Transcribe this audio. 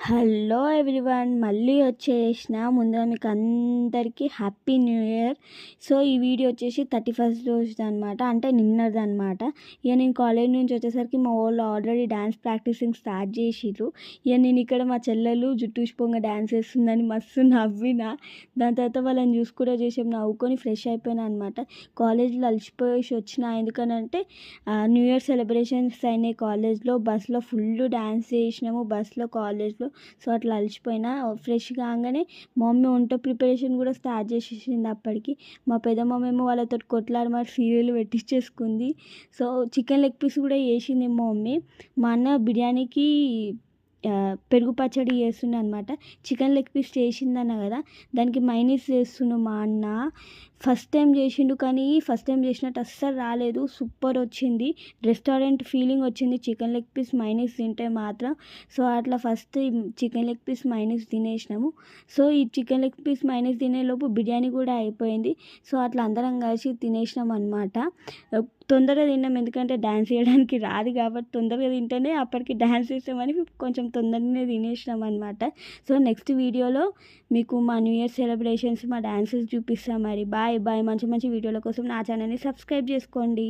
Hello everyone, మళ్ళీ వచ్చేసిన. ముందుగా మీకు అందరికీ హ్యాపీ న్యూ ఇయర్. సో ఈ వీడియో వచ్చేసి 31st రోజుది అనమాట, అంటే నిన్నది అనమాట. ఇక నేను కాలేజ్ నుంచి వచ్చేసరికి మా వాళ్ళు ఆల్రెడీ డ్యాన్స్ ప్రాక్టీసింగ్ స్టార్ట్ చేసిర్రు. ఇక నేను ఇక్కడ మా చెల్లెలు జుట్టు ఊసిపోగా డ్యాన్స్ వేస్తుందని మస్తు నవ్విన. దాని తర్వాత వాళ్ళని చూసి కూడా చేసాం, నవ్వుకొని ఫ్రెష్ అయిపోయినా అనమాట. కాలేజ్లో అలసిపోయేసి వచ్చిన, ఎందుకనంటే న్యూ ఇయర్ సెలబ్రేషన్స్ అయినాయి కాలేజ్లో. బస్లో ఫుల్ డ్యాన్స్ చేసినాము, బస్లో కాలేజ్లో. సో అట్లా అలసిపోయినా. ఫ్రెష్ కాగానే మా మమ్మీ వంట ప్రిపరేషన్ కూడా స్టార్ట్ చేసేసింది అప్పటికి. మా పెద్ద మమ్మీ ఏమో వాళ్ళతో కొట్లాడి మరి సీరియల్ పెట్టించేసుకుంది. సో చికెన్ లెగ్ పీస్ కూడా చేసింది మా మమ్మీ. మా అన్న బిర్యానీకి పెరుగు పచ్చడి చేస్తుండే అనమాట. చికెన్ లెగ్ పీస్ చేసిందన్న కదా, దానికి మైనీస్ చేస్తుండు మా అన్న. ఫస్ట్ టైం చేసిండు, కానీ ఫస్ట్ టైం చేసినట్టు అస్సలు రాలేదు, సూపర్ వచ్చింది. రెస్టారెంట్ ఫీలింగ్ వచ్చింది చికెన్ లెగ్ పీస్ మైనీస్ తింటే మాత్రం. సో అట్లా first chicken leg piece mayonnaise తినేసినాము. సో ఈ చికెన్ లెగ్ పీస్ మైనీస్ తినేలోపు బిర్యానీ కూడా అయిపోయింది. సో అట్లా అందరం కలిసి తినేసినాం అనమాట. తొందరగా తిన్నాం, ఎందుకంటే డ్యాన్స్ చేయడానికి రాదు కాబట్టి తొందరగా తింటేనే అప్పటికి డ్యాన్స్ చేసామని కొంచెం తొందరగానే తినేసినాం అనమాట. సో నెక్స్ట్ వీడియోలో మీకు మా న్యూ ఇయర్ సెలబ్రేషన్స్, మా డ్యాన్సెస్ చూపిస్తాం. మరి బాయ్ బాయ్. మంచి మంచి వీడియోల కోసం నా ఛానల్ని సబ్స్క్రైబ్ చేసుకోండి.